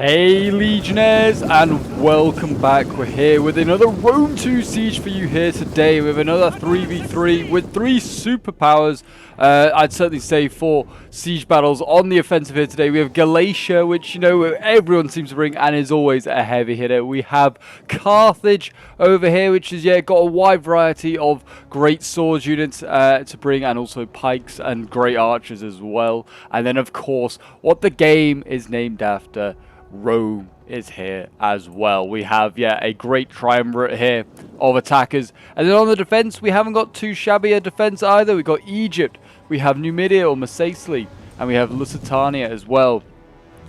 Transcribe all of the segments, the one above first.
Hey Legionnaires, and welcome back. We're here with another Rome 2 Siege for you here today with another 3v3 with 3 superpowers. I'd certainly say 4 siege battles on the offensive here today. We have Galatia, which, you know, everyone seems to bring and is always a heavy hitter. We have Carthage over here, which is, got a wide variety of great swords units to bring, and also pikes and great archers as well. And then, of course, what the game is named after, Rome is here as well. We have, a great triumvirate here of attackers. And then on the defense, we haven't got too shabby a defense either. We've got Egypt, we have Numidia or Macedon, and we have Lusitania as well.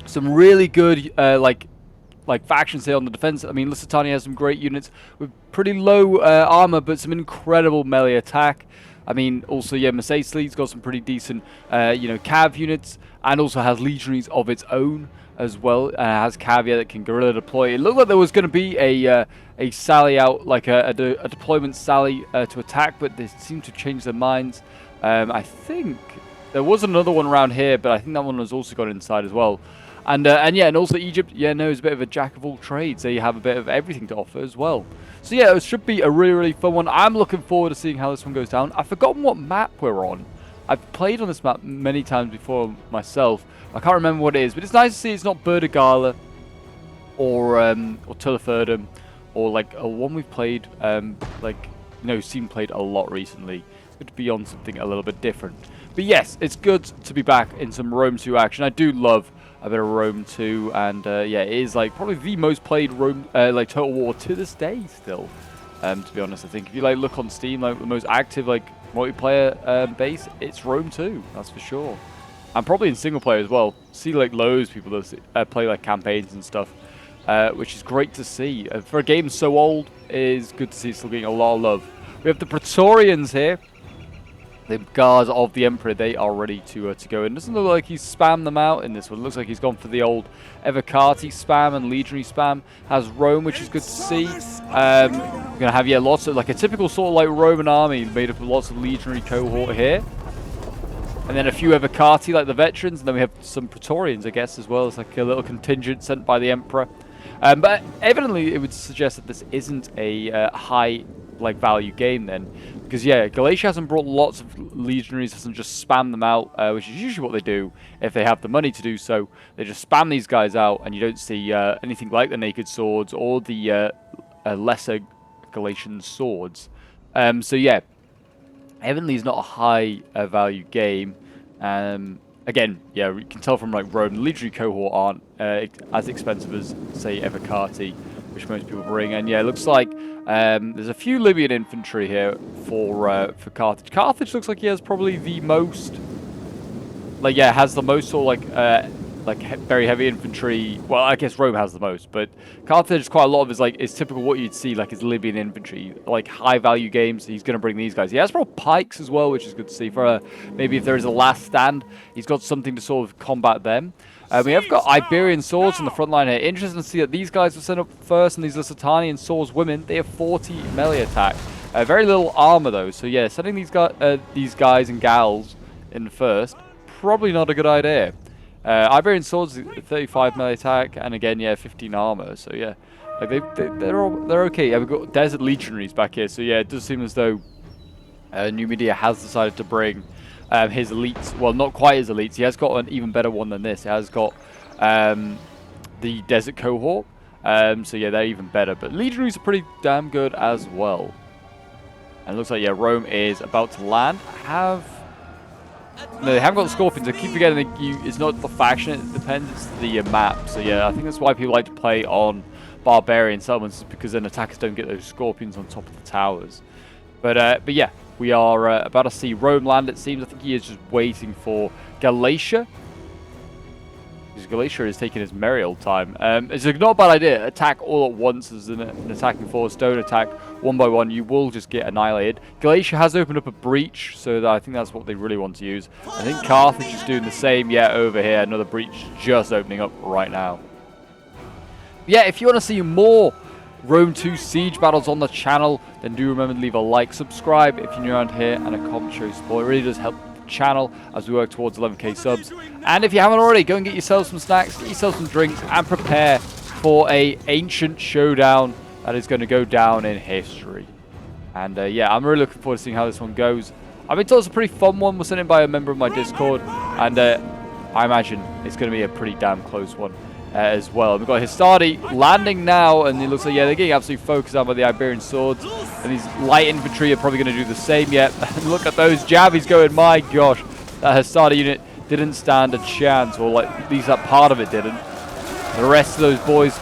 Some really good, like factions here on the defense. I mean, Lusitania has some great units with pretty low armor, but some incredible melee attack. I mean, also, Macedon's got some pretty decent, cav units, and also has legionaries of its own as well. Has caveat that can guerrilla deploy. It looked like there was going to be a sally out, like a deployment sally to attack, but they seem to change their minds. I think there was another one around here, but I think that one has also gone inside as well. And also Egypt, is a bit of a jack of all trades. They have a bit of everything to offer as well. So it should be a really, really fun one. I'm looking forward to seeing how this one goes down. I've forgotten what map we're on. I've played on this map many times before myself. I can't remember what it is, but it's nice to see it's not Burdigala or Tulliferdum or like a one we've played, seen played a lot recently. Good to be on something a little bit different. But yes, it's good to be back in some Rome 2 action. I do love a bit of Rome 2, and it is like probably the most played Rome Total War to this day still. To be honest, I think if you look on Steam, the most active multiplayer base, it's Rome 2. That's for sure. And probably in single player as well. See loads of people that play campaigns and stuff, which is great to see. For a game so old, it is good to see it's still getting a lot of love. We have the Praetorians here, the guards of the Emperor. They are ready to go. And it doesn't look like he's spammed them out in this one. It looks like he's gone for the old Evocati spam and legionary spam. Has Rome, which is good to see. We're gonna have lots of a typical sort of Roman army made up of lots of legionary cohort here. And then a few Evocati, like the veterans, and then we have some Praetorians, I guess, as well. It's like a little contingent sent by the Emperor. But evidently, it would suggest that this isn't a high value game then, because Galatia hasn't brought lots of legionaries, hasn't just spammed them out, which is usually what they do if they have the money to do so. They just spam these guys out, and you don't see anything like the naked swords or the lesser Galatian swords. Evidently it's not a high value game. Again, we can tell from Rome, the legionary cohort aren't as expensive as, say, Evocati, which most people bring. And it looks like there's a few Libyan infantry here for Carthage. Carthage looks like he has probably the most, has the most sort of very heavy infantry. Well, I guess Rome has the most, but Carthage, quite a lot of is typical what you'd see his Libyan infantry, high value games. He's going to bring these guys. He has brought pikes as well, which is good to see. For maybe if there is a last stand, he's got something to sort of combat them. We have got Iberian swords in the front line here. Interesting to see that these guys were sent up first, and these Lusitanian swords women, they have 40 melee attack. Very little armor though, so sending these guys and gals in first, probably not a good idea. Iberian swords, 35 melee attack, and again, 15 armor. So they're okay. We've got desert legionaries back here. So it does seem as though Numidia has decided to bring his elites. Well, not quite his elites. He has got an even better one than this. He has got the desert cohort. They're even better. But legionaries are pretty damn good as well. And it looks like Rome is about to land. No, they haven't got the Scorpions. I keep forgetting it's not the faction, it depends, it's the map. So I think that's why people like to play on barbarian settlements, because then attackers don't get those Scorpions on top of the towers. But we are about to see Rome land, it seems. I think he is just waiting for Galatia. Because Galatia is taking his merry old time. It's not a bad idea. Attack all at once as an attacking force. Don't attack one by one. You will just get annihilated. Galatia has opened up a breach, so I think that's what they really want to use. I think Carthage is doing the same. Over here. Another breach just opening up right now. If you want to see more Rome 2 siege battles on the channel, then do remember to leave a like, subscribe if you're new around here, and a comment show support. It really does help channel as we work towards 11k subs. And if you haven't already, go and get yourself some snacks, get yourself some drinks, and prepare for a ancient showdown that is going to go down in history. And yeah, I'm really looking forward to seeing how this one goes. I've been told it's a pretty fun one. Was sent in by a member of my Discord, and I imagine it's going to be a pretty damn close one as well. We've got Histadi landing now, and it looks like, yeah, they're getting absolutely focused on by the Iberian swords, and these light infantry are probably going to do the same yet. Look at those jabbies going, my gosh, that Histadi unit didn't stand a chance, or like at least that part of it didn't. The rest of those boys,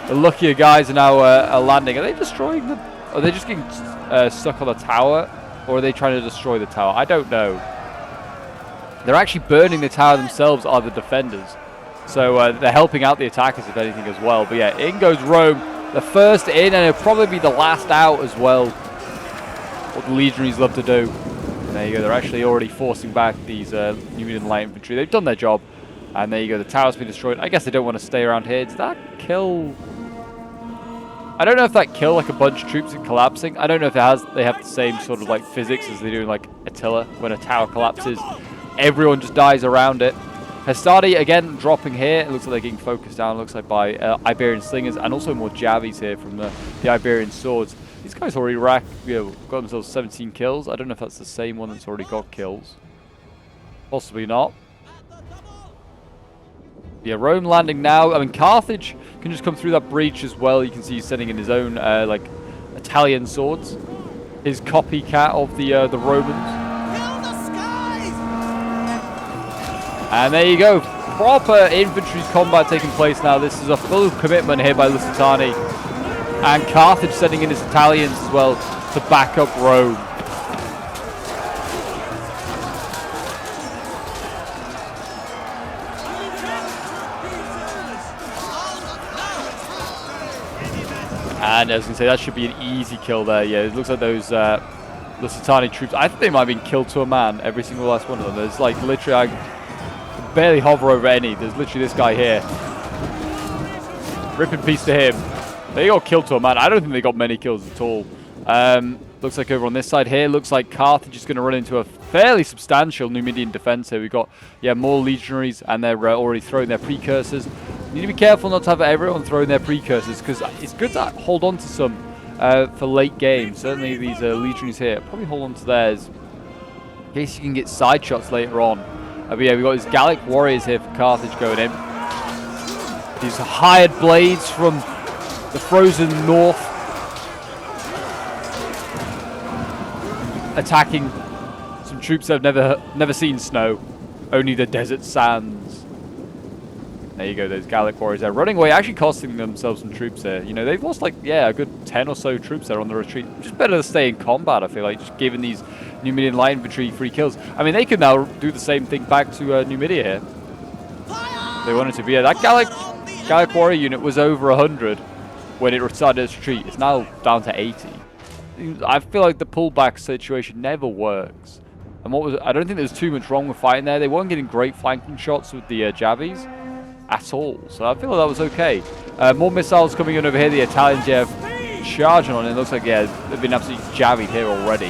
the luckier guys, are now are landing. Are they destroying them? Are they just getting stuck on the tower, or are they trying to destroy the tower? I don't know. They're actually burning the tower themselves, are the defenders. So they're helping out the attackers, if anything, as well. But yeah, in goes Rome. The first in, and it'll probably be the last out as well. What the legionaries love to do. And there you go. They're actually already forcing back these Numidian light infantry. They've done their job. And there you go. The tower's been destroyed. I guess they don't want to stay around here. Did that kill? I don't know if that killed like a bunch of troops collapsing. I don't know if it has. They have the same sort of like physics as they do in like Attila. When a tower collapses, everyone just dies around it. Histadi again dropping here. It looks like they're getting focused down. It looks like by Iberian slingers, and also more Javis here from the Iberian swords. These guys already got themselves 17 kills. I don't know if that's the same one that's already got kills. Possibly not. Yeah, Rome landing now. I mean, Carthage can just come through that breach as well. You can see he's sending in his own like Italian swords, his copycat of the Romans. And there you go, proper infantry combat taking place now. This is a full commitment here by Lusitani, and Carthage sending in his Italians as well to back up Rome. And I was going to say, that should be an easy kill there. Yeah, it looks like those Lusitani troops, I think they might have been killed to a man, every single last one of them. There's like literally, I barely hover over any. There's literally this guy here. Rip in peace to him. They got killed to a man. I don't think they got many kills at all. Looks like over on this side here, looks like Carthage is going to run into a fairly substantial Numidian defense here. We've got, yeah, more legionaries, and they're already throwing their precursors. You need to be careful not to have everyone throwing their precursors, because it's good to hold on to some for late game. Certainly these legionaries here, probably hold on to theirs in case you can get side shots later on. But yeah, we've got these Gallic warriors here for Carthage going in. These hired blades from the frozen north, attacking some troops that have never seen snow, only the desert sands. There you go, those Gallic warriors there running away, actually costing themselves some troops there. You know, they've lost like, yeah, a good 10 or so troops there on the retreat. Just better to stay in combat, I feel like, just giving these Numidian light infantry free kills. I mean, they could now do the same thing back to Numidia here. They wanted to be. Yeah, that Gallic warrior unit was over 100 when it started its retreat. It's now down to 80. I feel like the pullback situation never works. And I don't think there's too much wrong with fighting there. They weren't getting great flanking shots with the Javis at all, so I feel like that was okay. More missiles coming in over here. The Italians, yeah, charging on it. It looks like, yeah, they've been absolutely javied here already.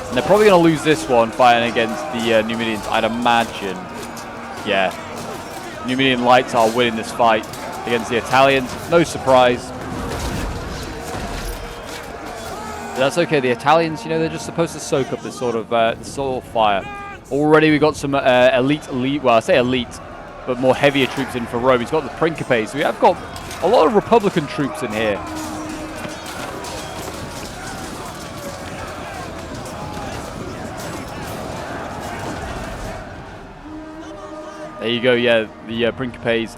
And they're probably going to lose this one fighting against the Numidians, I'd imagine. Yeah, Numidian lights are winning this fight against the Italians. No surprise. But that's okay. The Italians, you know, they're just supposed to soak up this sort of fire. Already we've got some elite, well, I say elite, but more heavier troops in for Rome. He's got the Principes. So we have got a lot of Republican troops in here. There you go, yeah, the Principes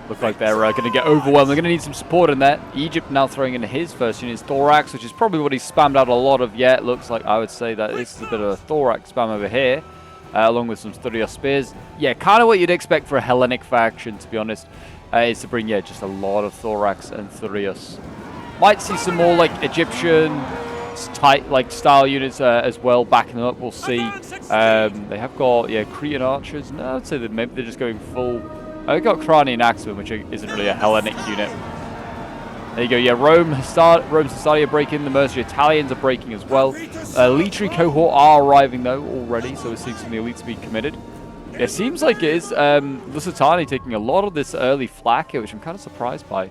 look like they're going to get overwhelmed. They're going to need some support in there. Egypt now throwing in his first unit, Thorax, which is probably what he's spammed out a lot of yet. Looks like I would say that this is a bit of a Thorax spam over here. Along with some Sturios spears. Yeah, kind of what you'd expect for a Hellenic faction, to be honest, is to bring, yeah, just a lot of Thorax and Sturios. Might see some more, like, Egyptian style units as well, backing them up, we'll see. They have got, yeah, Cretan archers. No, I'd say that maybe they're just going full. They've got Cranian Axemen, which isn't really a Hellenic unit. There you go. Yeah, Rome Society are breaking. The mercenary Italians are breaking as well. Elitary cohort are arriving though already, so we're seeing some of the elites be committed. It seems like it is Lusitani taking a lot of this early flak here, which I'm kind of surprised by.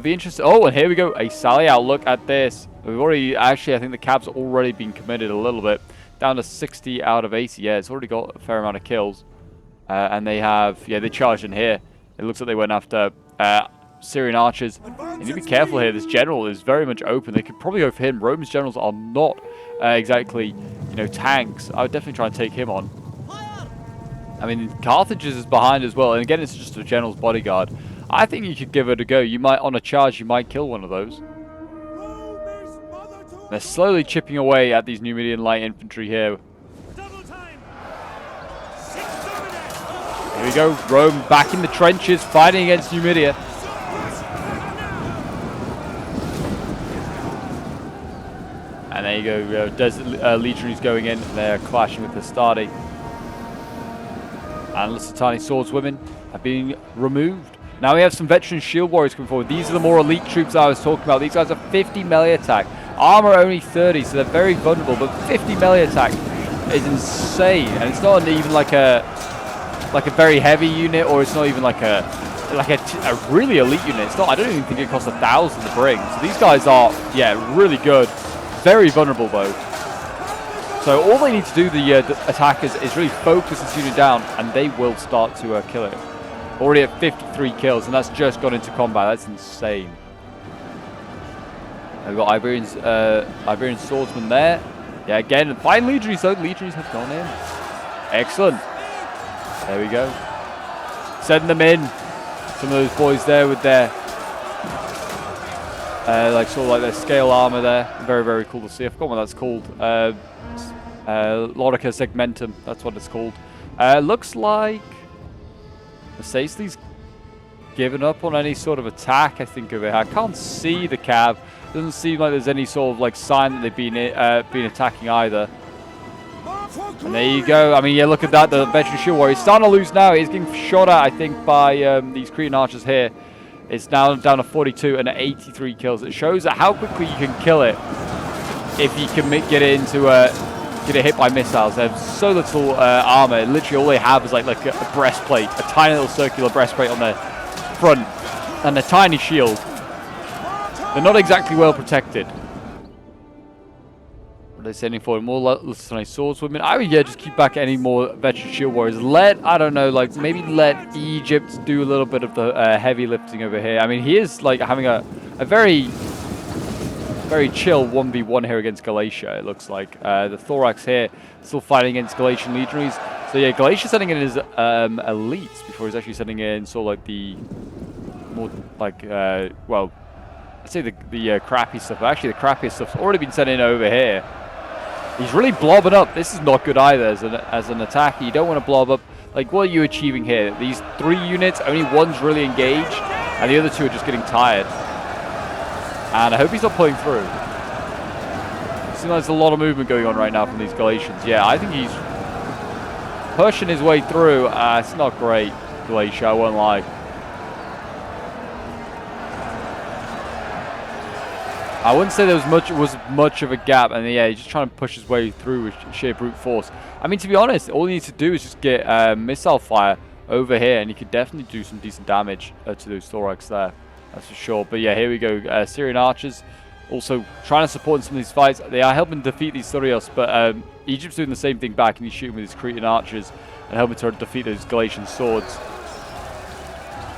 Be interested. Oh, and here we go. A sally out. Look at this. We've already actually, I think the cab's already been committed a little bit, down to 60 out of 80. Yeah, it's already got a fair amount of kills, and they have they charged in here. It looks like they went after Syrian archers. You need to be careful here. This general is very much open. They could probably go for him. Rome's generals are not exactly, tanks. I would definitely try and take him on. I mean, Carthage's is behind as well. And again, it's just a general's bodyguard. I think you could give it a go. You might, on a charge, you might kill one of those. They're slowly chipping away at these Numidian light infantry here. Here we go. Rome back in the trenches, fighting against Numidia. And there you go, Desert Legionaries going in. They're clashing with the Hastati. And Lusitani swordswomen have been removed. Now we have some veteran shield warriors coming forward. These are the more elite troops I was talking about. These guys are 50 melee attack. Armor only 30, so they're very vulnerable. But 50 melee attack is insane. And it's not even like a very heavy unit, or it's not even like a really elite unit. It's not. I don't even think it costs 1,000 to bring. So these guys are really good. Very vulnerable though. So all they need to do, the attackers, is really focus this unit down, and they will start to kill it. Already at 53 kills, and that's just gone into combat. That's insane. We've got Iberian swordsman there. Yeah, again, fine legionaries though. Legionaries have gone in. Excellent. There we go. Send them in. Some of those boys there with their their scale armor there. Very, very cool to see. I forgot what that's called. Lorica segmentum. That's what it's called. Looks like Mercedes given up on any sort of attack, I think, over here. I can't see the cab. Doesn't seem like there's any sort of sign that they've been attacking either. And there you go. I mean, yeah, look at that. The veteran shield warrior is starting to lose now. He's getting shot at, I think, by these Cretan archers here. It's now down to 42 and 83 kills. It shows that how quickly you can kill it if you can get it into get it hit by missiles. They have so little armor. Literally, all they have is like a breastplate, a tiny little circular breastplate on their front, and a tiny shield. They're not exactly well protected. What are they sending for? More Lusitani swordswomen. I would just keep back any more veteran shield warriors. Maybe let Egypt do a little bit of the heavy lifting over here. I mean, he is having a very, very chill 1v1 here against Galatia, it looks like. The Thorax here still fighting against Galatian legionaries. So yeah, Galatia sending in his elites before he's actually sending in the more I'd say the crappy stuff. Actually, the crappiest stuff's already been sent in over here. He's really blobbing up. This is not good either as an attacker. You don't want to blob up. What are you achieving here? These 3 units, only one's really engaged, and the other 2 are just getting tired. And I hope he's not pulling through. Seems like there's a lot of movement going on right now from these Galatians. Yeah, I think he's pushing his way through. It's not great, Galatia, I won't lie. I wouldn't say there was much of a gap, and yeah, he's just trying to push his way through with sheer brute force. I mean, to be honest, all he needs to do is just get missile fire over here, and he could definitely do some decent damage to those thorax there. That's for sure. But yeah, here we go. Syrian archers also trying to support in some of these fights. They are helping defeat these Thurios, but Egypt's doing the same thing back, and he's shooting with his Cretan archers and helping to defeat those Galatian swords.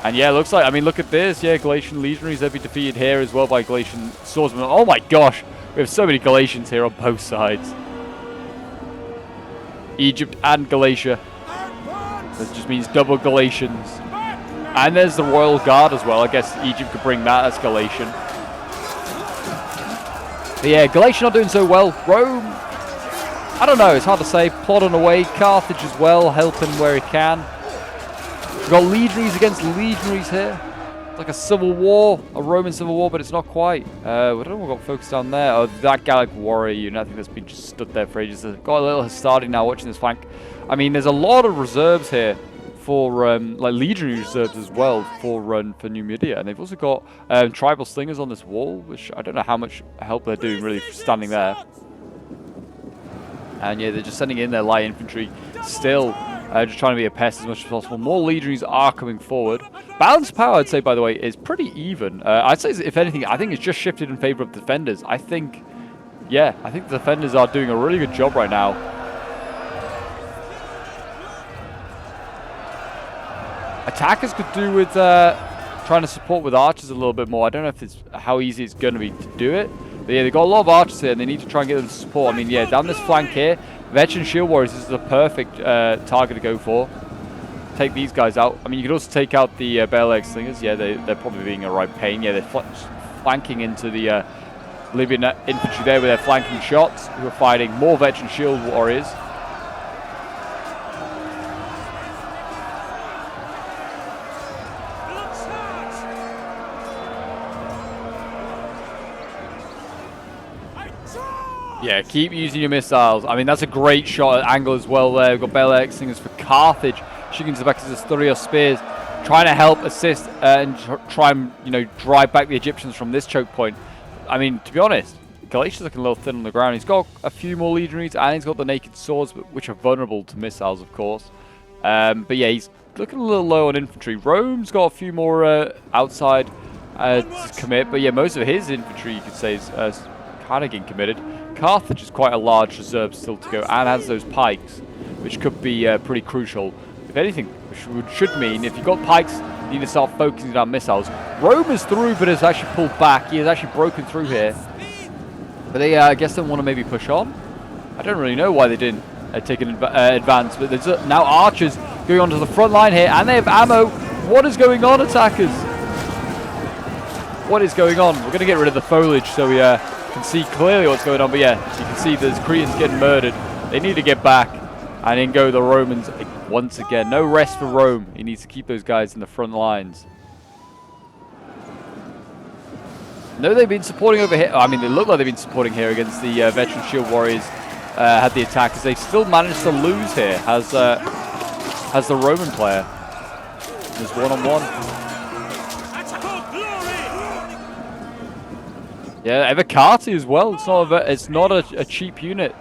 And yeah, it looks like, I mean, look at this. Yeah, Galatian legionaries, they'll be defeated here as well by Galatian swordsmen. Oh my gosh, we have so many Galatians here on both sides. Egypt and Galatia. That just means double Galatians. And there's the Royal Guard as well. I guess Egypt could bring that as Galatian. But yeah, Galatia not doing so well. Rome, I don't know, it's hard to say. Plodding away. Carthage as well, helping where he can. We've got legionaries against legionaries here. It's like a civil war, a Roman civil war, but it's not quite. I don't know what got focused down there. Oh, that Gallic warrior unit, I think that's been just stood there for ages. They've got a little Hastati now watching this flank. I mean, there's a lot of reserves here for like legionary reserves as well for Numidia, and they've also got tribal slingers on this wall, which I don't know how much help they're doing really standing there. And yeah, they're just sending in their light infantry still, just trying to be a pest as much as possible. More legionaries are coming forward. Balance power, I'd say, by the way, is pretty even. I'd say, if anything, I think it's just shifted in favor of defenders. I think the defenders are doing a really good job right now. Attackers could do with trying to support with archers a little bit more. I don't know if it's how easy it's going to be to do it. But yeah, they've got a lot of archers here, and they need to try and get them to support. I mean, yeah, down this flank here, veteran shield warriors is the perfect target to go for. Take these guys out. I mean, you could also take out the Bale slingers. Yeah, they're probably being a right pain. Yeah, they're flanking into the Libyan infantry there with their flanking shots, who are fighting more veteran shield warriors. Yeah, keep using your missiles. I mean, that's a great shot at angle as well there. We've got Bale slingers for Carthage. Shooting to the back of his Thurios spears. Trying to help assist and try and, you know, drive back the Egyptians from this choke point. I mean, to be honest, Galatia's looking a little thin on the ground. He's got a few more legionaries and he's got the naked swords, which are vulnerable to missiles, of course. But yeah, he's looking a little low on infantry. Rome's got a few more outside to commit. But yeah, most of his infantry, you could say, is kind of getting committed. Carthage is quite a large reserve still to go and has those pikes, which could be pretty crucial. If anything, which should mean if you've got pikes, you need to start focusing on missiles. Rome is through, but has actually pulled back. He has actually broken through here. But they, I guess, don't want to maybe push on. I don't really know why they didn't take an advance, but there's now archers going onto the front line here, and they have ammo. What is going on, attackers? What is going on? We're going to get rid of the foliage so we can see clearly what's going on. But yeah, you can see there's Cretans getting murdered. They need to get back, and in go the Romans once again. No rest for Rome. He needs to keep those guys in the front lines. No, they've been supporting over here. I mean, they look like they've been supporting here against the veteran shield warriors. Had the attackers. They still managed to lose here as the Roman player. There's one-on-one. Yeah, Evocati as well. It's not a cheap unit.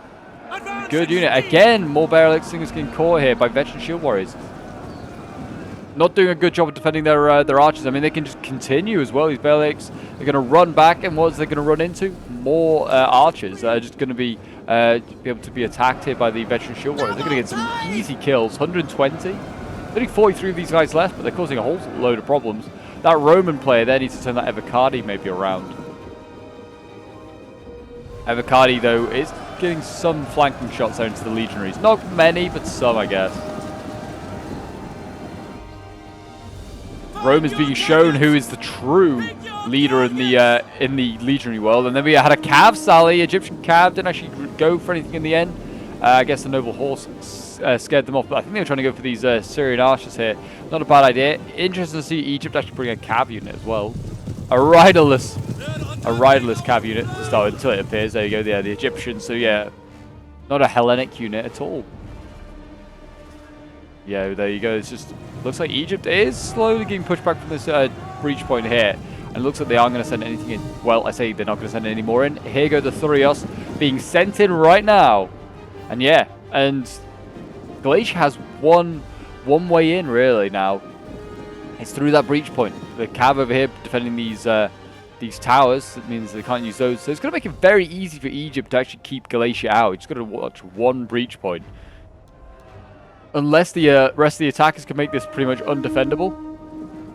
Good unit. Again, more barrel slingers getting caught here by veteran shield warriors. Not doing a good job of defending their archers. I mean, they can just continue as well. These Baleaks, they're going to run back, and what's they going to run into? More archers that are just going to be able to be attacked here by the veteran shield warriors. They're going to get some easy kills. 120. Only 43 of these guys left, but they're causing a whole load of problems. That Roman player there needs to turn that Evocati maybe around. Evocati, though, is getting some flanking shots there into the legionaries. Not many, but some, I guess. Rome is being shown who is the true leader in the legionary world. And then we had a cav sally. Egyptian cav didn't actually go for anything in the end. I guess the noble horse scared them off. But I think they were trying to go for these Syrian archers here. Not a bad idea. Interesting to see Egypt actually bring a cav unit as well. A riderless cav unit to start with, until it appears. There you go. Yeah, the Egyptians. So yeah, not a Hellenic unit at all. Yeah, there you go. It's just looks like Egypt is slowly getting pushed back from this breach point here. And it looks like they aren't going to send anything in. Well, I say they're not going to send any more in. Here go the Thurios being sent in right now. And yeah, and Galatia has one way in really now. It's through that breach point. The cav over here defending these towers. It means they can't use those. So it's going to make it very easy for Egypt to actually keep Galatia out. You just got to watch one breach point. Unless the rest of the attackers can make this pretty much undefendable,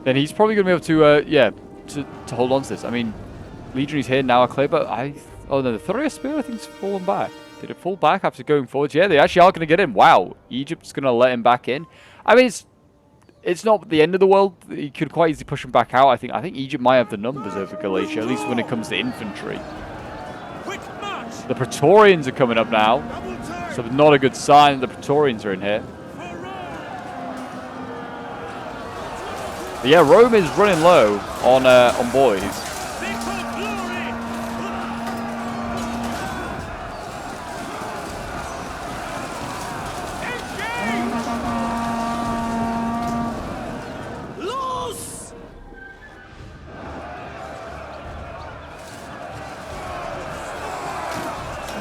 then he's probably going to be able to to hold on to this. I mean, legionaries here now are clear, but oh no, the Thurios spear I think's fallen back. Did it fall back after going forwards? Yeah, they actually are going to get in. Wow, Egypt's going to let him back in. I mean, it's not the end of the world. He could quite easily push him back out. I think Egypt might have the numbers over Galatia, at least when it comes to infantry. The Praetorians are coming up now, so not a good sign that the Praetorians are in here. But yeah, Rome is running low on boys.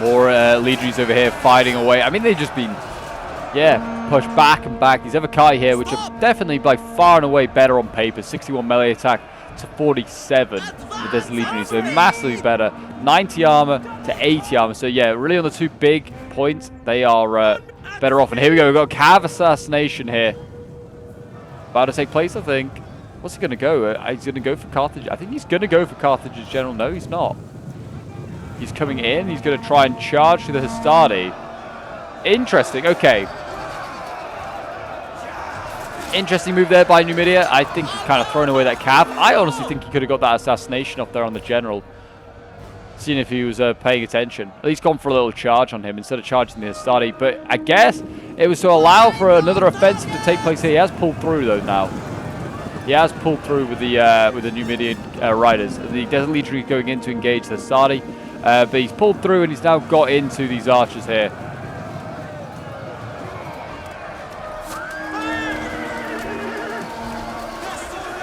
More legionaries over here fighting away. I mean, they've just been, yeah, pushed back and back. These Evokai here, which are definitely by far and away better on paper. 61 melee attack to 47 with this legionaries. So massively better. 90 armor to 80 armor. So yeah, really on the 2 big points, they are better off. And here we go. We've got a Cav assassination here. About to take place, I think. What's he going to go? He's going to go for Carthage. I think he's going to go for Carthage's general. No, he's not. He's coming in. He's going to try and charge through the Hastati. Interesting. Okay. Interesting move there by Numidia. I think he's kind of thrown away that Cav. I honestly think he could have got that assassination off there on the general. Seeing if he was paying attention. At least gone for a little charge on him instead of charging the Hastati. But I guess it was to allow for another offensive to take place here. He has pulled through though now. He has pulled through with the Numidian riders. The Desert Legionary is going in to engage the Hastati. But he's pulled through and he's now got into these archers here.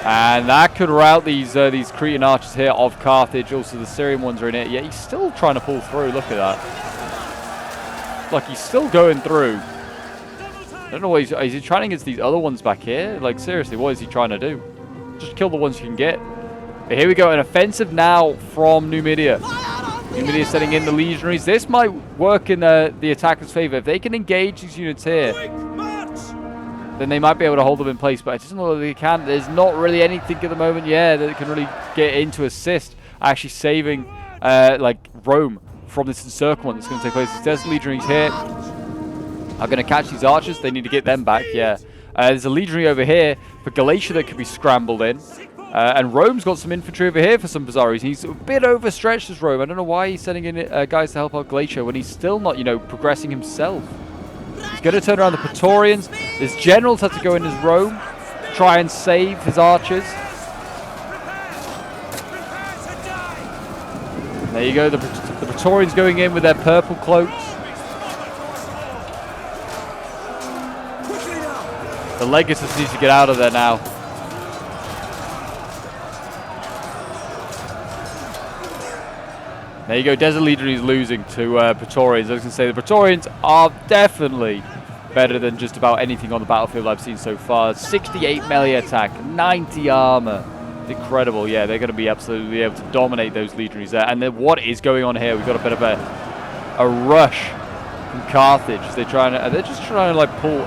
And that could rout these Cretan archers here of Carthage. Also, the Syrian ones are in it. Yeah, he's still trying to pull through. Look at that. Like, he's still going through. I don't know what is he trying against these other ones back here? Like, seriously, what is he trying to do? Just kill the ones you can get. But here we go. An offensive now from Numidia. Numidia setting in the legionaries. This might work in the attacker's favor. If they can engage these units here, then they might be able to hold them in place, but it doesn't look like they can. There's not really anything at the moment, yeah, that can really get in to assist actually saving like Rome from this encirclement that's going to take place. The Desert Legionaries here are going to catch these archers. They need to get them back, yeah. There's a legionary over here for Galatia that could be scrambled in. And Rome's got some infantry over here for some bizarre reason. He's a bit overstretched as Rome. I don't know why he's sending in guys to help out Galatia when he's still not, you know, progressing himself. He's going to turn around the Praetorians. His generals have to go in as Rome, try and save his archers. There you go, the Praetorians going in with their purple cloaks. The Legatus needs to get out of there now. There you go, Desert Legionary is losing to Praetorians. I was going to say, the Praetorians are definitely better than just about anything on the battlefield I've seen so far. 68 melee attack, 90 armor. Incredible, yeah, they're going to be absolutely able to dominate those legionaries there. And then what is going on here? We've got a bit of a rush from Carthage. They're just trying to like pull.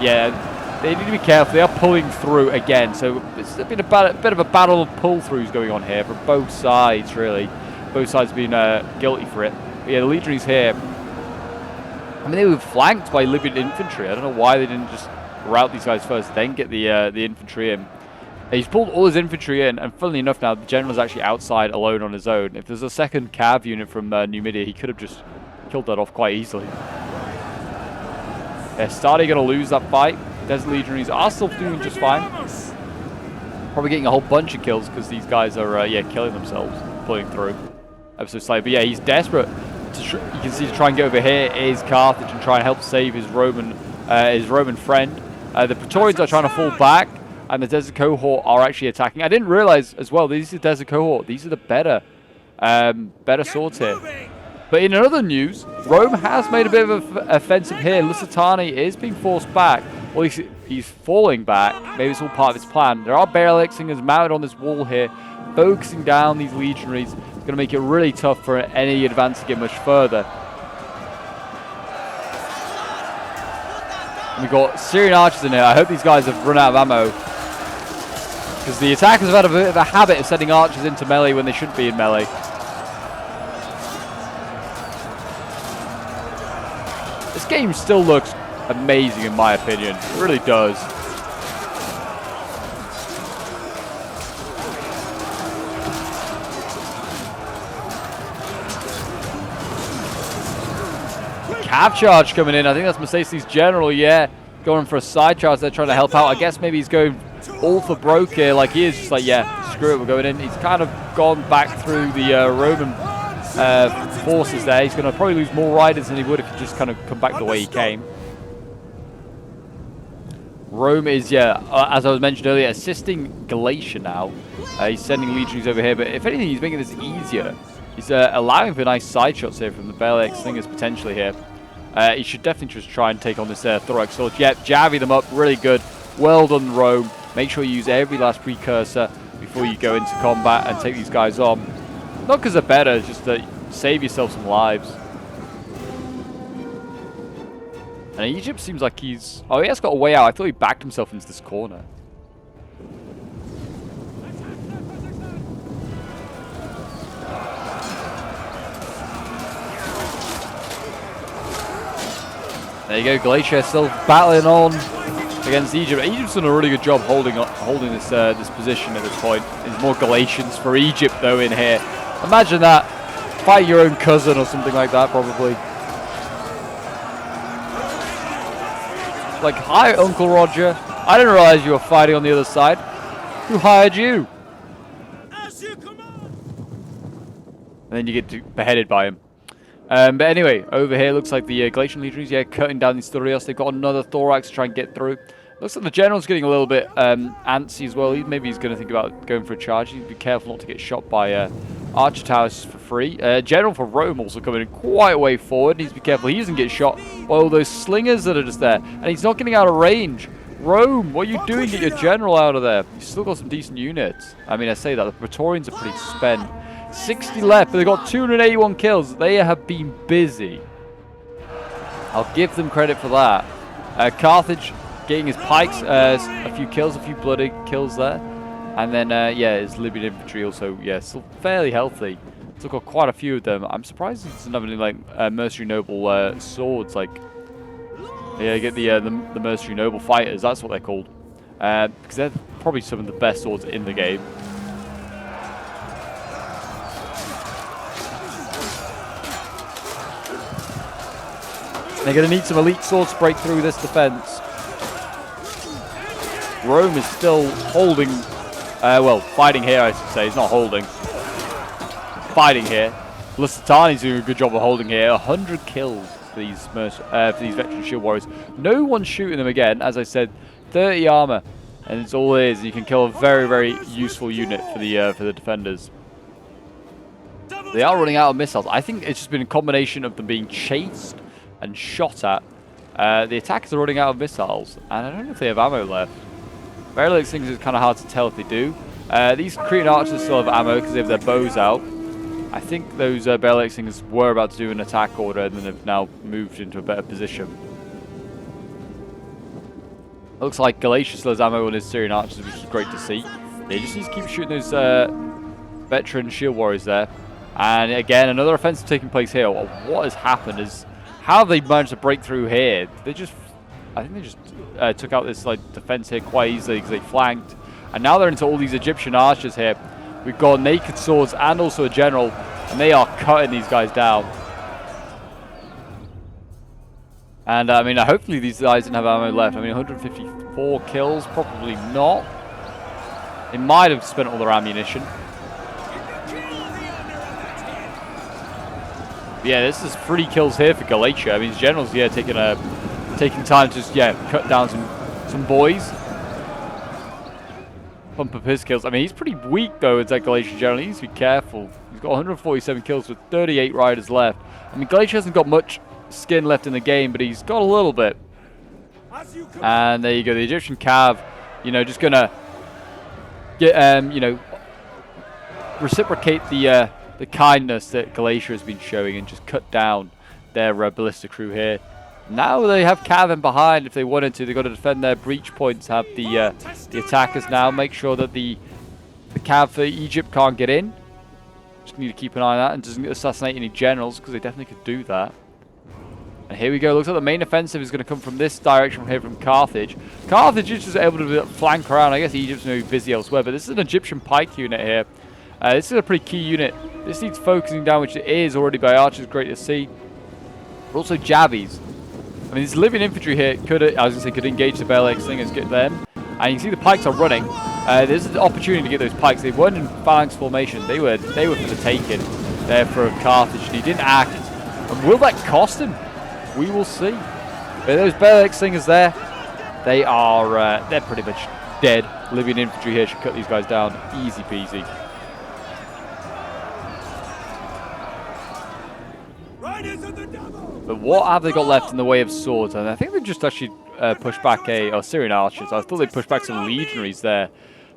Yeah, they need to be careful. They are pulling through again. So it's been a bit of a battle of pull-throughs going on here from both sides, really. Both sides being guilty for it. But yeah, the legionaries here, I mean, they were flanked by Libyan infantry. I don't know why they didn't just rout these guys first, then get the infantry in. He's pulled all his infantry in, and funnily enough now, the general's actually outside alone on his own. If there's a second cav unit from Numidia, he could have just killed that off quite easily. They're starting to lose that fight. Desert Legionaries are still doing just fine. Probably getting a whole bunch of kills because these guys are, yeah, killing themselves, pulling through. Episode slightly, but yeah, he's desperate. You can see to try and get over here is Carthage and try and help save his Roman friend. The Praetorians are trying to fall back, and the Desert Cohort are actually attacking. I didn't realize as well, these are the Desert Cohort. These are the better swords here. But in other news, Rome has made a bit of an offensive here. Lusitani is being forced back. Well, he's falling back. Maybe it's all part of his plan. There are barrel singers mounted on this wall here, focusing down these legionaries. It's going to make it really tough for any advance to get much further. And we've got Syrian archers in here. I hope these guys have run out of ammo, because the attackers have had a bit of a habit of sending archers into melee when they shouldn't be in melee. This game still looks amazing in my opinion. It really does. Cav charge coming in. I think that's Mercedes' general, yeah. Going for a side charge. They're trying to help out. I guess maybe he's going all for broke here. Like he is just like, yeah, screw it, we're going in. He's kind of gone back through the Roman forces there. He's going to probably lose more riders than he would if he just kind of come back the way he came. Rome is, yeah, as I was mentioned earlier, assisting Galatia now. He's sending legionaries over here, but if anything, he's making this easier. He's allowing for nice side shots here from the Balearic Slingers potentially here. He should definitely just try and take on this Thorax Sword. Yep, jabbing them up, really good. Well done, Rome. Make sure you use every last precursor before you go into combat and take these guys on. Not because they're better, it's just to save yourself some lives. And Egypt seems like he's... Oh, he has got a way out. I thought he backed himself into this corner. There you go, Galatia still battling on against Egypt. Egypt's done a really good job holding this this position at this point. There's more Galatians for Egypt though in here. Imagine that. Fight your own cousin or something like that, probably. Like, hi, Uncle Roger. I didn't realize you were fighting on the other side. Who hired you? And then you get beheaded by him. But anyway, over here, looks like the Galatian legionaries, yeah, cutting down these Thurios. They've got another Thorax to try and get through. Looks like the general's getting a little bit antsy as well. Maybe he's going to think about going for a charge. He'd be careful not to get shot by archer towers for free. General for Rome also coming in quite a way forward. Needs to be careful he doesn't get shot by all those slingers that are just there. And he's not getting out of range. Rome, what are you doing? Get your general out of there. You've still got some decent units. I mean, I say that. The Praetorians are pretty spent. 60 left, but they've got 281 kills. They have been busy. I'll give them credit for that. Carthage getting his pikes, a few kills, a few bloody kills there. And then, yeah, his Libyan infantry also, yeah, still fairly healthy. Still got quite a few of them. I'm surprised he doesn't have any, like, mercenary noble swords. Like, yeah, get the mercenary noble fighters, that's what they're called. Because they're probably some of the best swords in the game. They're going to need some elite swords to break through this defense. Rome is still holding, well, fighting here, I should say. He's not holding. Fighting here. Lusitani's doing a good job of holding here. 100 kills for these veteran shield warriors. No one's shooting them again. As I said, 30 armor, and it's all it is. You can kill a very, very useful unit for the defenders. They are running out of missiles. I think it's just been a combination of them being chased and shot at. The attackers are running out of missiles, and I don't know if they have ammo left. Balearic Slingers is kind of hard to tell if they do. These Cretan archers still have ammo because they have their bows out. I think those Balearic Slingers were about to do an attack order and then have now moved into a better position. Looks like Galatia still has ammo on his Syrian archers, which is great to see. They just need to keep shooting those veteran shield warriors there. And again, another offensive taking place here. What has happened is, how have they managed to break through here? They just, I think they just took out this like defense here quite easily because they flanked. And now they're into all these Egyptian archers here. We've got naked swords and also a general, and they are cutting these guys down. And I mean, hopefully these guys didn't have ammo left. I mean, 154 kills, probably not. They might have spent all their ammunition. Yeah, this is 3 kills here for Galatia. I mean, his general's, yeah, taking time to just, yeah, cut down some boys. Pump up his kills. I mean, he's pretty weak, though, as that Galatian general. He needs to be careful. He's got 147 kills with 38 riders left. I mean, Galatia hasn't got much skin left in the game, but he's got a little bit. And there you go. The Egyptian cav, you know, just going to get, you know, reciprocate the kindness that Galatia has been showing and just cut down their ballista crew here. Now they have cav in behind if they wanted to. They've got to defend their breach points, have the attackers now. Make sure that the cav for Egypt can't get in. Just need to keep an eye on that and doesn't assassinate any generals, because they definitely could do that. And here we go. Looks like the main offensive is going to come from this direction from here from Carthage. Carthage is just able to flank around. I guess Egypt's maybe busy elsewhere, but this is an Egyptian pike unit here. This is a pretty key unit. This needs focusing down, which it is already by archers. Great to see. But also jabbies. I mean, this Libyan infantry here could engage the Balearic Slingers, get them. And you can see the pikes are running. There's an opportunity to get those pikes. They weren't in phalanx formation. They were for the taking there for Carthage, and he didn't act. And will that cost him? We will see. But those Balearic Slingers there, They are, they're pretty much dead. Libyan infantry here should cut these guys down. Easy peasy. But what have they got left in the way of swords? And I think they've just actually pushed back Syrian archers. I thought they pushed back some legionaries there.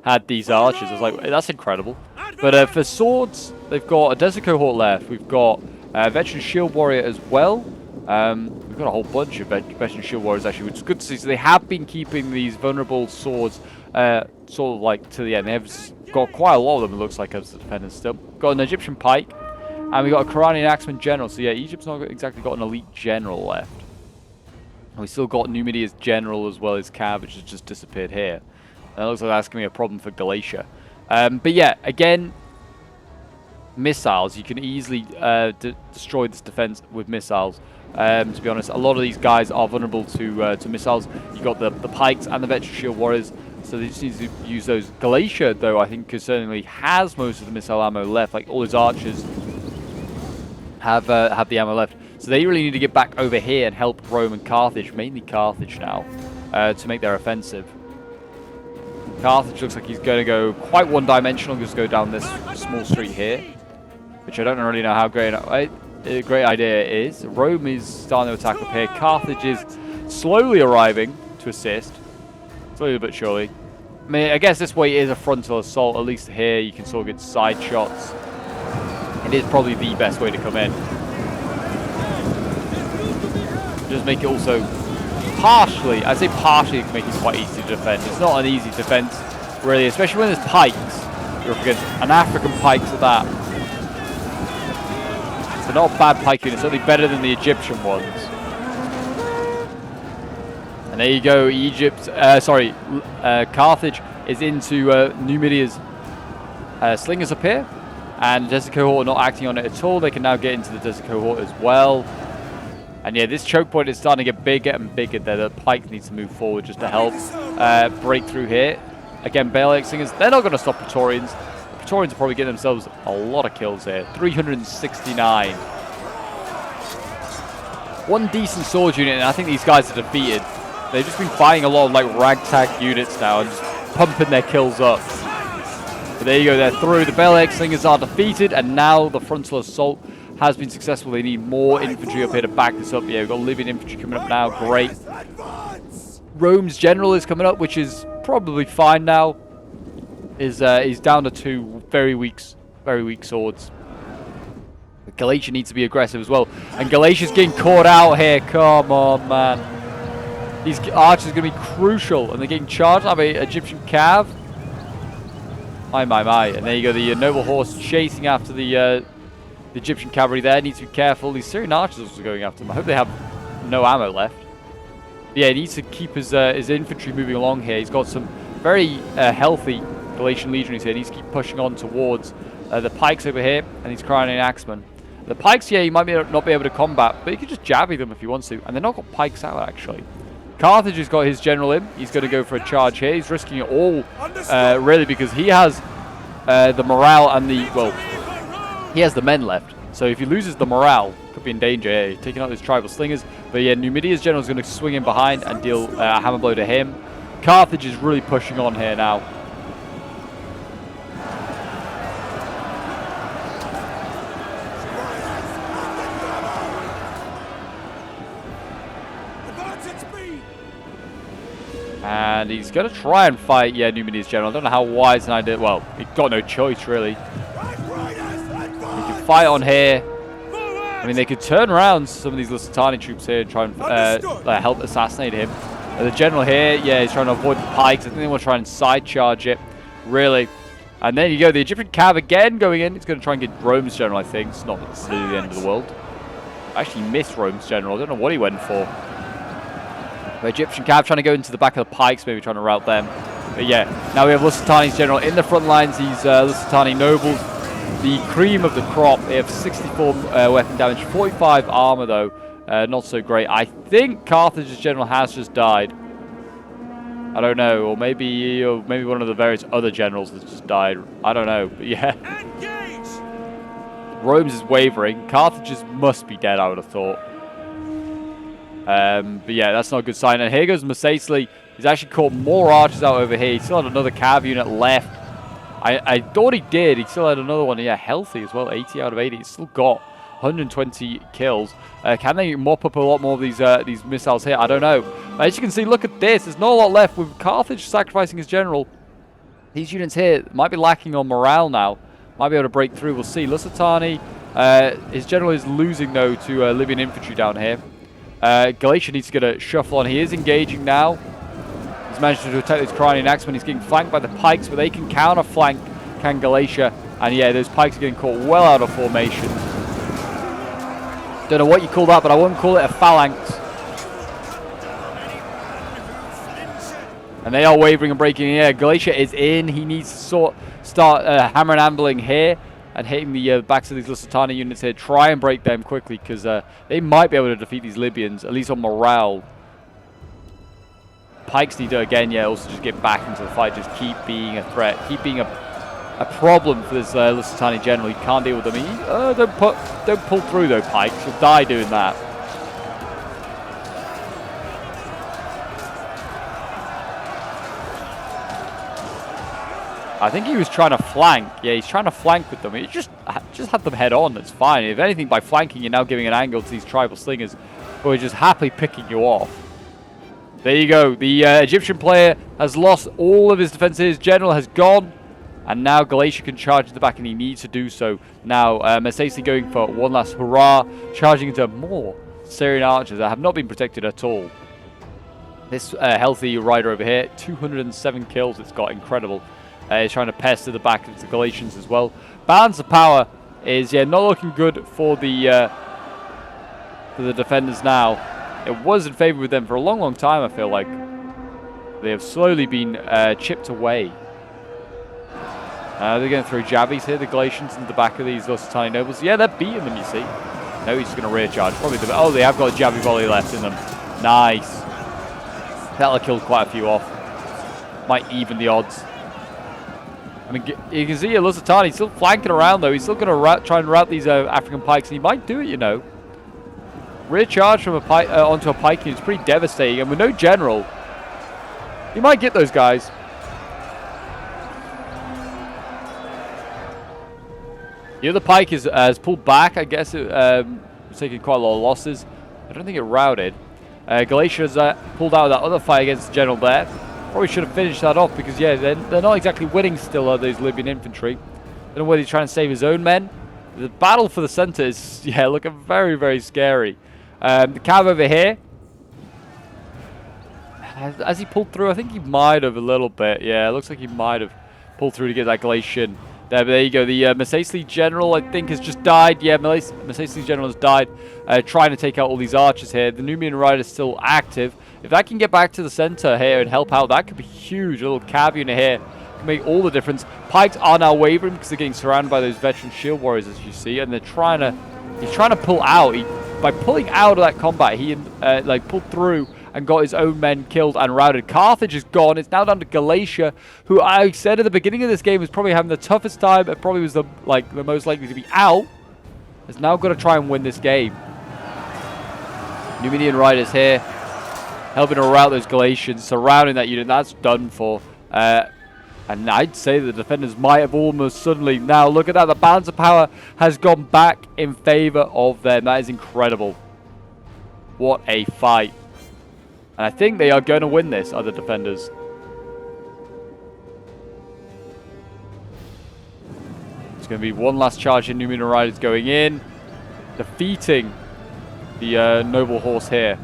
Had these archers. I was like, that's incredible. But for swords, they've got a desert cohort left. We've got a veteran shield warrior as well. We've got a whole bunch of veteran shield warriors actually, which is good to see. So they have been keeping these vulnerable swords sort of like to the end. They have got quite a lot of them, it looks like, as the defenders still. Got an Egyptian pike. And we got a Quranian axeman general. So yeah, Egypt's not exactly got an elite general left. And we still got Numidia's general as well as Cav, which has just disappeared here. And it looks like that's going to be a problem for Galatia. But yeah, again, missiles. You can easily destroy this defense with missiles. To be honest, a lot of these guys are vulnerable to missiles. You've got the pikes and the veteran shield warriors. So they just need to use those. Galatia, though, I think certainly has most of the missile ammo left. Like all his archers have the ammo left. So they really need to get back over here and help Rome and Carthage, mainly Carthage now, to make their offensive. Carthage looks like he's going to go quite one-dimensional, just go down this small street here, which I don't really know how great a great idea it is. Rome is starting to attack up here. Carthage is slowly arriving to assist, slowly but surely. I mean, I guess this way is a frontal assault. At least here you can sort of get side shots. It is probably the best way to come in. Just make it also partially, I say partially, to make it quite easy to defend. It's not an easy defense, really, especially when there's pikes. You're up against an African pikes at that. So not a bad pike unit, certainly better than the Egyptian ones. And there you go, Carthage is into Numidia's slingers up here. And Desert Cohort not acting on it at all. They can now get into the Desert Cohort as well. And yeah, this choke point is starting to get bigger and bigger there. The pike needs to move forward just to help break through here. Again, Balearic Slingers, they're not going to stop Praetorians. The Praetorians will probably get themselves a lot of kills here. 369. One decent sword unit, and I think these guys are defeated. They've just been fighting a lot of like ragtag units now and just pumping their kills up. But there you go, they're through. The Balearic Slingers are defeated, and now the frontal assault has been successful. They need more infantry up here to back this up. Yeah, we've got Libyan infantry coming up now. Great. Rome's general is coming up, which is probably fine now. He's down to 2 very weak swords. But Galatia needs to be aggressive as well. And Galatia's getting caught out here. Come on, man. These archers are going to be crucial. And they're getting charged by Egyptian cav. My. And there you go, the noble horse chasing after the Egyptian cavalry there. Needs to be careful. These Syrian archers are also going after him. I hope they have no ammo left. Yeah, he needs to keep his infantry moving along here. He's got some very healthy Galatian legionaries here. He needs to keep pushing on towards the pikes over here, and he's crying an axeman. The pikes, yeah, he might not be able to combat, but he can just jabby them if he wants to. And they're not got pikes out, actually. Carthage has got his general in. He's going to go for a charge here. He's risking it all, really, because he has the morale and the, well, he has the men left. So if he loses the morale, could be in danger here. He's taking out those tribal slingers. But yeah, Numidia's general is going to swing in behind and deal a hammer blow to him. Carthage is really pushing on here now. And he's going to try and fight, yeah, Numidia's general. I don't know how wise an idea. Well, he's got no choice, really. He can fight on here. I mean, they could turn around some of these Lusitani troops here and try and help assassinate him. The general here, yeah, he's trying to avoid the pikes. I think they want to try and side charge it, really. And there you go, the Egyptian cav again going in. It's going to try and get Rome's general, I think. It's not really the end of the world. I actually missed Rome's general. I don't know what he went for. The Egyptian cav trying to go into the back of the pikes, maybe trying to rout them. But yeah, now we have Lusitani's general in the front lines. These Lusitani nobles, the cream of the crop. They have 64 weapon damage, 45 armor though. Not so great. I think Carthage's general has just died. I don't know, or maybe one of the various other generals has just died. I don't know, but yeah. Rome's is wavering. Carthage's must be dead, I would have thought. But yeah, that's not a good sign. And here goes Masacely He's actually caught more archers out over here. He still had another cav unit left. I thought he did. He still had another one. Yeah, healthy as well. 80 out of 80. He's still got 120 kills. Can they mop up a lot more of these missiles here? I don't know. As you can see, look at this. There's not a lot left. With Carthage sacrificing his general, these units here might be lacking on morale now. Might be able to break through. We'll see. Lusitani, his general is losing, though, to Libyan infantry down here. Galatia needs to get a shuffle on. He is engaging now. He's managed to attack this Cranian Axeman. He's getting flanked by the pikes, but they can counter-flank, can Galatia. And yeah, those pikes are getting caught well out of formation. Don't know what you call that, but I wouldn't call it a phalanx. And they are wavering and breaking in. Yeah, Galatia is in. He needs to start hammer and ambling here and hitting the backs of these Lusitani units here. Try and break them quickly, because they might be able to defeat these Libyans, at least on morale. Pikes need to, again, yeah, also just get back into the fight. Just keep being a threat. Keep being a problem for this Lusitani general. He can't deal with them. Don't pull through, though, Pikes. You'll die doing that. I think he was trying to flank. Yeah, he's trying to flank with them. He just had them head on. That's fine. If anything, by flanking, you're now giving an angle to these tribal slingers who are just happily picking you off. There you go. The Egyptian player has lost all of his defenses. His general has gone. And now Galatia can charge at the back, and he needs to do so. Now, Mesesi going for one last hurrah, charging into more Syrian archers that have not been protected at all. This healthy rider over here, 207 kills. It's got incredible. He's trying to pester the back of the Galatians as well. Balance of power is, yeah, not looking good for the defenders now. It was in favor with them for a long, long time, I feel like. They have slowly been chipped away. They're going to throw jabbies here, the Galatians, into the back of these Lusitani nobles. Yeah, they're beating them, you see. No, he's just going to rear charge. Probably oh, they have got a jabby volley left in them. Nice. That'll kill quite a few off. Might even the odds. I mean, you can see here, Lusitani still flanking around, though. He's still going to try and rout these African pikes, and he might do it, you know. Rear charge from a pike onto a pike is pretty devastating, and with no general, you might get those guys. The other pike has pulled back. I guess it's taking quite a lot of losses. I don't think it routed. Galatia has pulled out of that other fight against the general there. Probably should have finished that off, because, yeah, they're not exactly winning still, are those Libyan infantry. Don't know whether he's trying to save his own men. The battle for the center is, yeah, looking very, very scary. The cav over here, has he pulled through? I think he might have a little bit. Yeah, it looks like he might have pulled through to get that Galatian. There you go. The Mesesi general, I think, has just died. Yeah, Mesesi general has died, trying to take out all these archers here. The Numidian rider is still active. If that can get back to the center here and help out, that could be huge. A little cav unit here can make all the difference. Pikes are now wavering because they're getting surrounded by those veteran shield warriors, as you see, and he's trying to pull out. By pulling out of that combat, he pulled through and got his own men killed and routed. Carthage is gone. It's now down to Galatia, who I said at the beginning of this game was probably having the toughest time and probably was the most likely to be out. Has now got to try and win this game. Numidian riders here, helping to rout those Galatians, surrounding that unit. That's done for. And I'd say the defenders might have almost suddenly. Now look at that. The balance of power has gone back in favor of them. That is incredible. What a fight. And I think they are going to win this, other defenders. It's going to be one last charge in Numidian riders going in, defeating the noble horse here.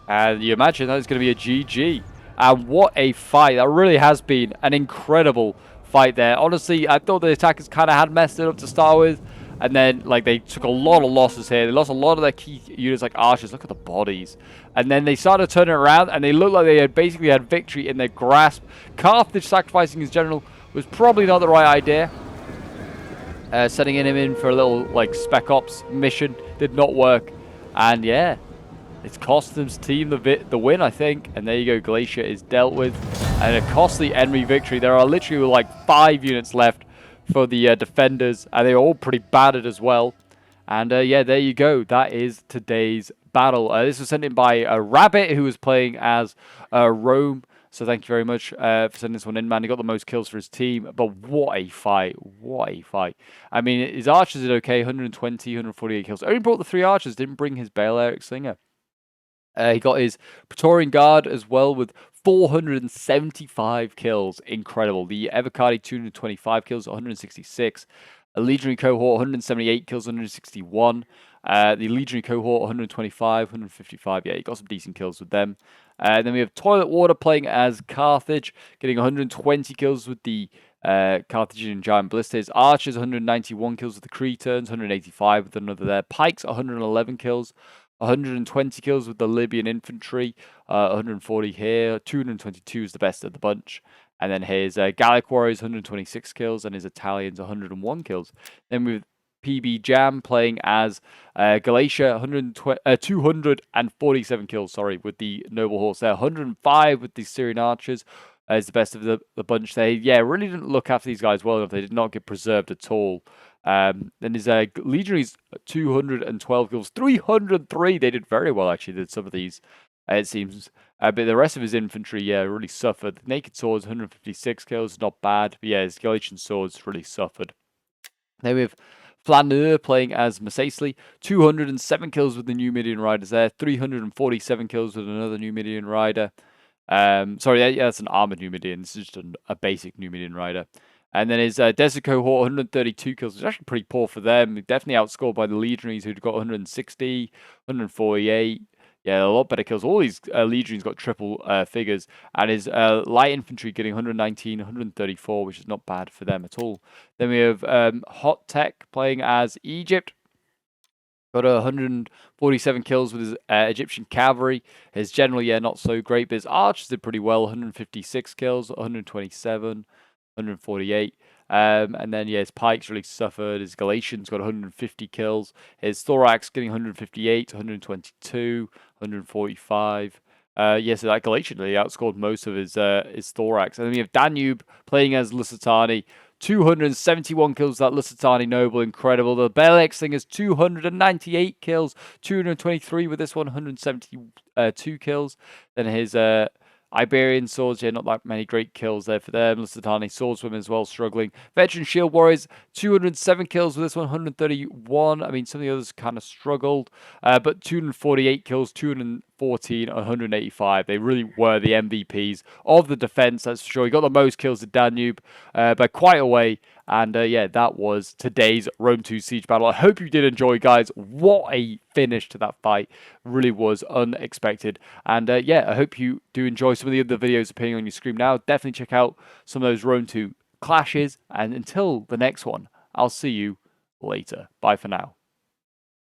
And you imagine that is going to be a GG. And what a fight. That really has been an incredible fight there. Honestly, I thought the attackers kind of had messed it up to start with. And then, they took a lot of losses here. They lost a lot of their key units, like archers. Look at the bodies. And then they started turning around, and they looked like they had basically had victory in their grasp. Carthage sacrificing his general was probably not the right idea. Sending him in for a little, spec ops mission did not work. And, yeah, it's cost them team the win, I think. And there you go. Galatia is dealt with. And a costly enemy victory. There are literally, 5 units left for the defenders, and they're all pretty battered as well. And yeah, there you go. That is today's battle. This was sent in by Rabbit, who was playing as Rome. So thank you very much for sending this one in, man. He got the most kills for his team. But what a fight. What a fight. I mean, his archers did okay. 120, 148 kills. Only brought the 3 archers. Didn't bring his Bale Eric Slinger. He got his Praetorian Guard as well with 475 kills. Incredible. The Evercardi 225 kills, 166. A Legionary Cohort, 178 kills, 161. The Legionary Cohort, 125, 155. Yeah, he got some decent kills with them. Then we have Toilet Water playing as Carthage, getting 120 kills with the Carthaginian Giant Ballistas. Archers, 191 kills with the Cretans, 185 with another there. Pikes, 111 kills. 120 kills with the Libyan infantry, 140 here, 222 is the best of the bunch. And then his Gallic Warriors, 126 kills, and his Italians, 101 kills. Then with PB Jam playing as Galatia, 247 kills, sorry, with the Noble Horse there, 105 with the Syrian Archers. Is the best of the bunch. They, really didn't look after these guys well enough. They did not get preserved at all. Then his Legionaries, 212 kills, 303. They did very well, actually, did some of these, it seems. But the rest of his infantry, really suffered. Naked Swords, 156 kills, not bad. But his Galatian Swords really suffered. Then we have Flaneur playing as Masacely, 207 kills with the Numidian Riders there, 347 kills with another Numidian Rider. Sorry, that's an armored Numidian. This is just a basic Numidian Rider. And then his Desert Cohort, 132 kills, which is actually pretty poor for them. Definitely outscored by the Legionaries, who'd got 160, 148. Yeah, a lot better kills. All these Legionaries got triple figures. And his Light Infantry getting 119, 134, which is not bad for them at all. Then we have Hot Tech playing as Egypt. Got 147 kills with his Egyptian cavalry. His general, not so great, but his archers did pretty well. 156 kills, 127, 148. And then, his pikes really suffered. His Galatians got 150 kills. His thorax getting 158, 122, 145. So that Galatian really outscored most of his thorax. And then we have Danube playing as Lusitani. 271 kills, that Lusitani Noble, incredible. The Balex thing is 298 kills, 223 with this one, 172 kills. Then his Iberian Swords, not that many great kills there for them. Lusitani Swordswomen as well, struggling. Veteran Shield Warriors, 207 kills with this one, 131. I mean, some of the others kind of struggled, but 248 kills, 214, 185. They really were the MVPs of the defense, that's for sure. He got the most kills at Danube by quite a way. And that was today's Rome 2 Siege battle. I hope you did enjoy, guys. What a finish to that fight. Really was unexpected. And I hope you do enjoy some of the other videos appearing on your screen now. Definitely check out some of those Rome 2 clashes. And until the next one, I'll see you later. Bye for now.